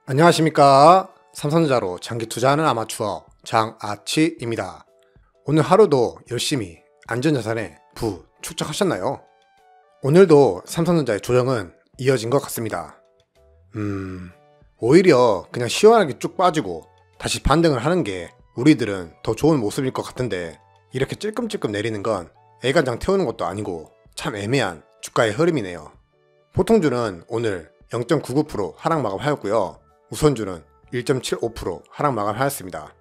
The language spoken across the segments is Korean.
안녕하십니까. 삼성전자로 장기 투자하는 아마추어 장아치입니다. 오늘 하루도 열심히 안전자산에 부 축적하셨나요? 오늘도 삼성전자의 조정은 이어진 것 같습니다. 오히려 그냥 시원하게 쭉 빠지고 다시 반등을 하는 게 우리들은 더 좋은 모습일 것 같은데, 이렇게 찔끔찔끔 내리는 건 애간장 태우는 것도 아니고 참 애매한 주가의 흐름이네요. 보통주는 오늘 0.99% 하락 마감하였고요. 우선주는 1.75% 하락 마감하였습니다.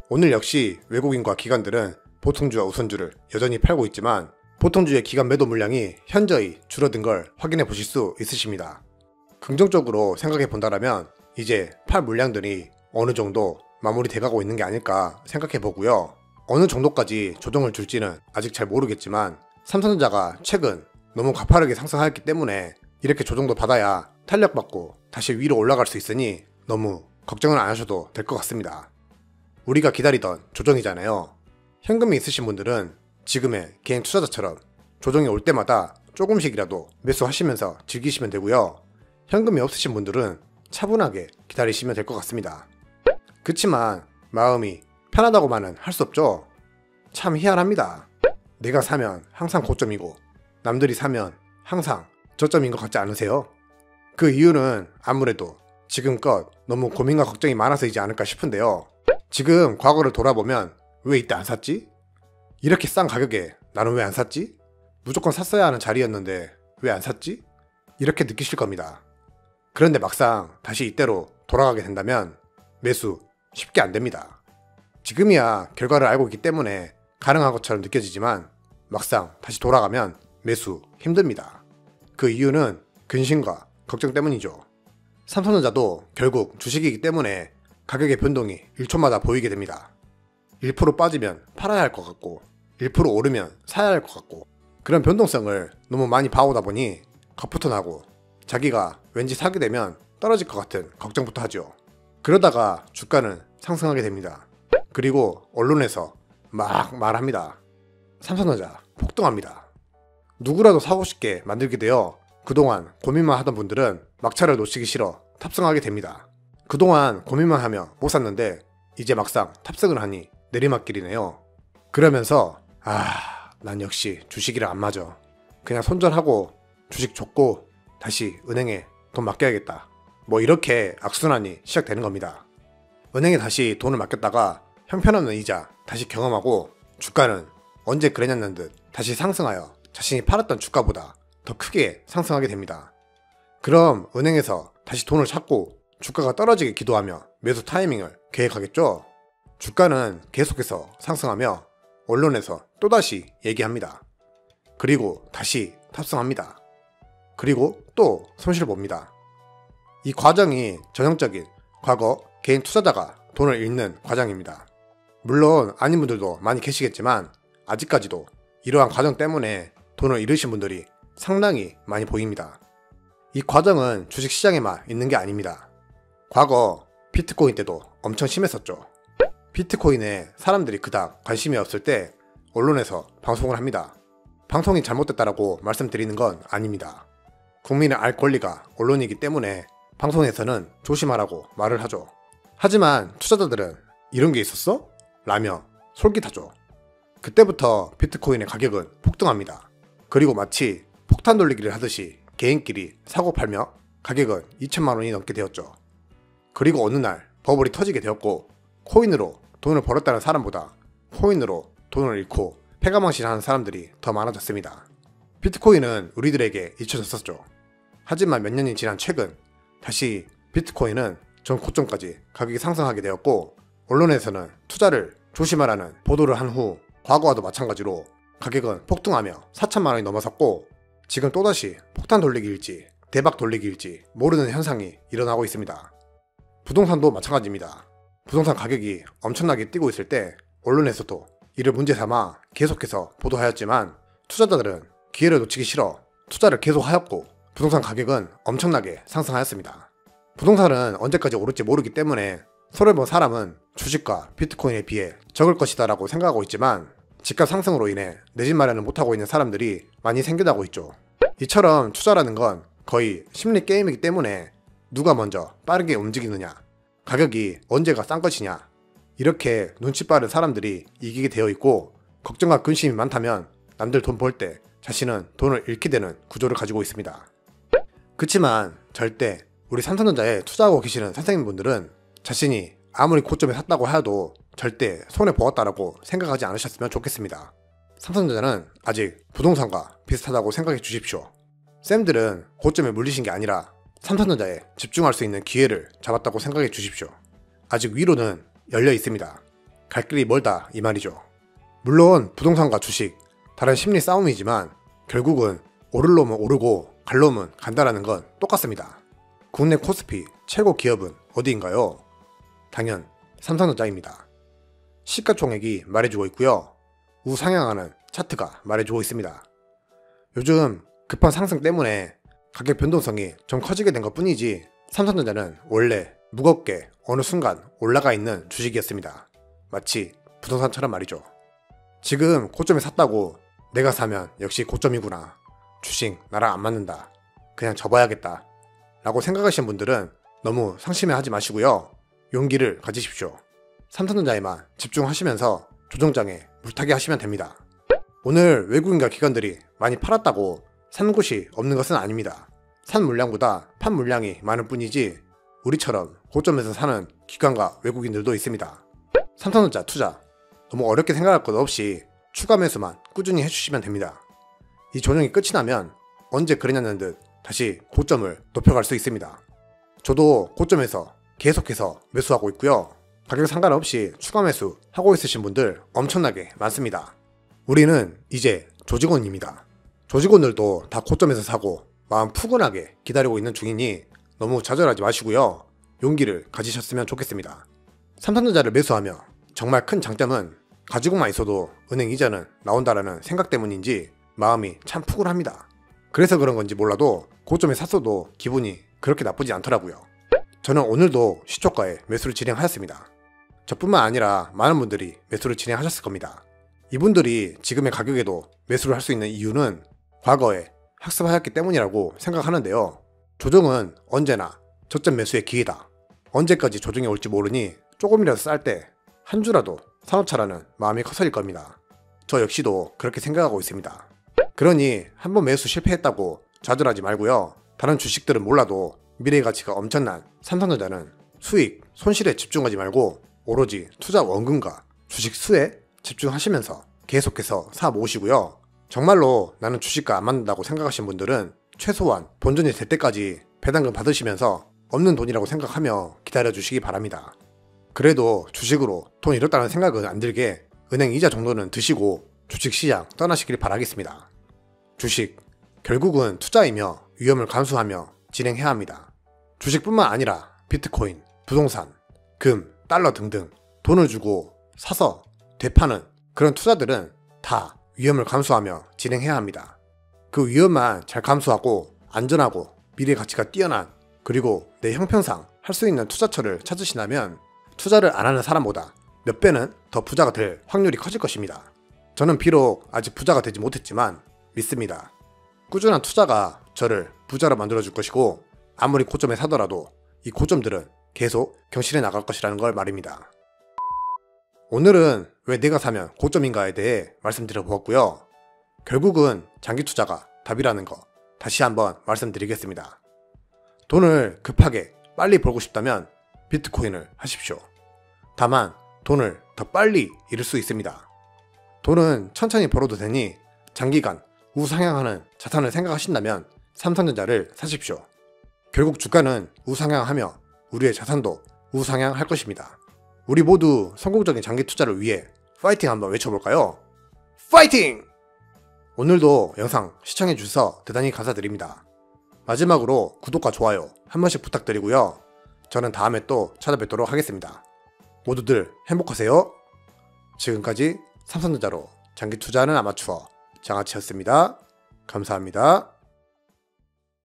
오늘 역시 외국인과 기관들은 보통주와 우선주를 여전히 팔고 있지만, 보통주의 기관 매도 물량이 현저히 줄어든 걸 확인해 보실 수 있으십니다. 긍정적으로 생각해 본다라면 이제 팔 물량들이 어느 정도 마무리돼 가고 있는 게 아닐까 생각해 보고요. 어느 정도까지 조정을 줄지는 아직 잘 모르겠지만, 삼성전자가 최근 너무 가파르게 상승하였기 때문에 이렇게 조정도 받아야 탄력받고 다시 위로 올라갈 수 있으니 너무 걱정은 안 하셔도 될 것 같습니다. 우리가 기다리던 조정이잖아요. 현금이 있으신 분들은 지금의 개인 투자자처럼 조정이 올 때마다 조금씩이라도 매수하시면서 즐기시면 되고요. 현금이 없으신 분들은 차분하게 기다리시면 될 것 같습니다. 그치만 마음이 편하다고만은 할 수 없죠. 참 희한합니다. 내가 사면 항상 고점이고 남들이 사면 항상 저점인 것 같지 않으세요? 그 이유는 아무래도 지금껏 너무 고민과 걱정이 많아서이지 않을까 싶은데요. 지금 과거를 돌아보면 왜 이때 안 샀지? 이렇게 싼 가격에 나는 왜 안 샀지? 무조건 샀어야 하는 자리였는데 왜 안 샀지? 이렇게 느끼실 겁니다. 그런데 막상 다시 이때로 돌아가게 된다면 매수 쉽게 안 됩니다. 지금이야 결과를 알고 있기 때문에 가능한 것처럼 느껴지지만 막상 다시 돌아가면 매수 힘듭니다. 그 이유는 근심과 걱정 때문이죠. 삼성전자도 결국 주식이기 때문에 가격의 변동이 1초마다 보이게 됩니다. 1% 빠지면 팔아야 할 것 같고 1% 오르면 사야 할 것 같고, 그런 변동성을 너무 많이 봐오다 보니 겁부터 나고 자기가 왠지 사게 되면 떨어질 것 같은 걱정부터 하죠. 그러다가 주가는 상승하게 됩니다. 그리고 언론에서 막 말합니다. 삼성전자 폭등합니다. 누구라도 사고 싶게 만들게 되어 그동안 고민만 하던 분들은 막차를 놓치기 싫어 탑승하게 됩니다. 그동안 고민만 하며 못 샀는데 이제 막상 탑승을 하니 내리막길이네요. 그러면서 난 역시 주식이랑 안 맞아. 그냥 손절하고 주식 줬고 다시 은행에 돈 맡겨야겠다. 뭐 이렇게 악순환이 시작되는 겁니다. 은행에 다시 돈을 맡겼다가 형편없는 이자 다시 경험하고 주가는 언제 그랬냐는 듯 다시 상승하여 자신이 팔았던 주가보다 더 크게 상승하게 됩니다. 그럼 은행에서 다시 돈을 찾고 주가가 떨어지게 기도하며 매수 타이밍을 계획하겠죠? 주가는 계속해서 상승하며 언론에서 또다시 얘기합니다. 그리고 다시 탑승합니다. 그리고 또 손실 봅니다. 이 과정이 전형적인 과거 개인 투자자가 돈을 잃는 과정입니다. 물론 아닌 분들도 많이 계시겠지만 아직까지도 이러한 과정 때문에 돈을 잃으신 분들이 상당히 많이 보입니다. 이 과정은 주식시장에만 있는 게 아닙니다. 과거 비트코인 때도 엄청 심했었죠. 비트코인에 사람들이 그닥 관심이 없을 때 언론에서 방송을 합니다. 방송이 잘못됐다라고 말씀드리는 건 아닙니다. 국민의 알 권리가 언론이기 때문에 방송에서는 조심하라고 말을 하죠. 하지만 투자자들은 이런 게 있었어? 라며 솔깃하죠. 그때부터 비트코인의 가격은 폭등합니다. 그리고 마치 폭탄 돌리기를 하듯이 개인끼리 사고 팔며 가격은 2천만 원이 넘게 되었죠. 그리고 어느 날 버블이 터지게 되었고, 코인으로 돈을 벌었다는 사람보다 코인으로 돈을 잃고 패가망신하는 사람들이 더 많아졌습니다. 비트코인은 우리들에게 잊혀졌었죠. 하지만 몇 년이 지난 최근 다시 비트코인은 전 고점까지 가격이 상승하게 되었고, 언론에서는 투자를 조심하라는 보도를 한 후 과거와도 마찬가지로 가격은 폭등하며 4천만 원이 넘어섰고, 지금 또다시 폭탄 돌리기일지 대박 돌리기일지 모르는 현상이 일어나고 있습니다. 부동산도 마찬가지입니다. 부동산 가격이 엄청나게 뛰고 있을 때 언론에서도 이를 문제 삼아 계속해서 보도하였지만, 투자자들은 기회를 놓치기 싫어 투자를 계속하였고 부동산 가격은 엄청나게 상승하였습니다. 부동산은 언제까지 오를지 모르기 때문에 손을 본 사람은 주식과 비트코인에 비해 적을 것이다 라고 생각하고 있지만, 집값 상승으로 인해 내 집 마련을 못하고 있는 사람들이 많이 생겨나고 있죠. 이처럼 투자라는 건 거의 심리 게임이기 때문에 누가 먼저 빠르게 움직이느냐, 가격이 언제가 싼 것이냐, 이렇게 눈치 빠른 사람들이 이기게 되어 있고, 걱정과 근심이 많다면 남들 돈 벌 때 자신은 돈을 잃게 되는 구조를 가지고 있습니다. 그치만 절대 우리 삼성전자에 투자하고 계시는 선생님분들은 자신이 아무리 고점에 샀다고 해도 절대 손해 보았다라고 생각하지 않으셨으면 좋겠습니다. 삼성전자는 아직 부동산과 비슷하다고 생각해 주십시오. 쌤들은 고점에 물리신 게 아니라 삼성전자에 집중할 수 있는 기회를 잡았다고 생각해 주십시오. 아직 위로는 열려 있습니다. 갈 길이 멀다 이 말이죠. 물론 부동산과 주식, 다른 심리 싸움이지만 결국은 오를 놈은 오르고 갈 놈은 간다라는 건 똑같습니다. 국내 코스피 최고 기업은 어디인가요? 당연 삼성전자입니다. 시가총액이 말해주고 있고요. 우상향하는 차트가 말해주고 있습니다. 요즘 급한 상승 때문에 가격 변동성이 좀 커지게 된 것 뿐이지 삼성전자는 원래 무겁게 어느 순간 올라가 있는 주식이었습니다. 마치 부동산처럼 말이죠. 지금 고점에 샀다고 내가 사면 역시 고점이구나, 주식 나랑 안 맞는다, 그냥 접어야겠다 라고 생각하시는 분들은 너무 상심해하지 마시고요. 용기를 가지십시오. 삼성전자에만 집중하시면서 조정장에 물타기 하시면 됩니다. 오늘 외국인과 기관들이 많이 팔았다고 산 곳이 없는 것은 아닙니다. 산 물량보다 판 물량이 많을 뿐이지 우리처럼 고점에서 사는 기관과 외국인들도 있습니다. 삼성전자 투자 너무 어렵게 생각할 것 없이 추가 매수만 꾸준히 해주시면 됩니다. 이 조정이 끝이 나면 언제 그랬냐는 듯 다시 고점을 높여갈 수 있습니다. 저도 고점에서 계속해서 매수하고 있고요. 가격 상관없이 추가 매수 하고 있으신 분들 엄청나게 많습니다. 우리는 이제 조직원입니다. 조직원들도 다 고점에서 사고 마음 푸근하게 기다리고 있는 중이니 너무 좌절하지 마시고요. 용기를 가지셨으면 좋겠습니다. 삼성전자를 매수하며 정말 큰 장점은 가지고만 있어도 은행 이자는 나온다라는 생각 때문인지 마음이 참 푸근합니다. 그래서 그런 건지 몰라도 고점에 샀어도 기분이 그렇게 나쁘지 않더라고요. 저는 오늘도 시초가에 매수를 진행하였습니다. 저뿐만 아니라 많은 분들이 매수를 진행하셨을 겁니다. 이분들이 지금의 가격에도 매수를 할 수 있는 이유는 과거에 학습하였기 때문이라고 생각하는데요. 조정은 언제나 저점 매수의 기회다. 언제까지 조정이 올지 모르니 조금이라도 쌀 때 한 주라도 사놓자라는 마음이 커서일 겁니다. 저 역시도 그렇게 생각하고 있습니다. 그러니 한번 매수 실패했다고 좌절하지 말고요. 다른 주식들은 몰라도 미래의 가치가 엄청난 삼성전자는 수익, 손실에 집중하지 말고 오로지 투자 원금과 주식 수에 집중하시면서 계속해서 사 모으시고요. 정말로 나는 주식과 안 맞는다고 생각하시는 분들은 최소한 본전이 될 때까지 배당금 받으시면서 없는 돈이라고 생각하며 기다려 주시기 바랍니다. 그래도 주식으로 돈 잃었다는 생각은 안 들게 은행 이자 정도는 드시고 주식시장 떠나시길 바라겠습니다. 주식, 결국은 투자이며 위험을 감수하며 진행해야 합니다. 주식뿐만 아니라 비트코인, 부동산, 금, 달러 등등 돈을 주고 사서 되파는 그런 투자들은 다 위험을 감수하며 진행해야 합니다. 그 위험만 잘 감수하고 안전하고 미래 가치가 뛰어난 그리고 내 형편상 할 수 있는 투자처를 찾으신다면 투자를 안 하는 사람보다 몇 배는 더 부자가 될 확률이 커질 것입니다. 저는 비록 아직 부자가 되지 못했지만 믿습니다. 꾸준한 투자가 저를 부자로 만들어줄 것이고 아무리 고점에 사더라도 이 고점들은 계속 경신해 나갈 것이라는 걸 말입니다. 오늘은 왜 내가 사면 고점인가에 대해 말씀드려 보았고요. 결국은 장기 투자가 답이라는 거 다시 한번 말씀드리겠습니다. 돈을 급하게 빨리 벌고 싶다면 비트코인을 하십시오. 다만 돈을 더 빨리 잃을 수 있습니다. 돈은 천천히 벌어도 되니 장기간 우상향하는 자산을 생각하신다면 삼성전자를 사십시오. 결국 주가는 우상향하며 우리의 자산도 우상향할 것입니다. 우리 모두 성공적인 장기 투자를 위해 파이팅 한번 외쳐볼까요? 파이팅! 오늘도 영상 시청해주셔서 대단히 감사드립니다. 마지막으로 구독과 좋아요 한 번씩 부탁드리고요. 저는 다음에 또 찾아뵙도록 하겠습니다. 모두들 행복하세요. 지금까지 삼성전자로 장기 투자하는 아마추어 장아치였습니다. 감사합니다.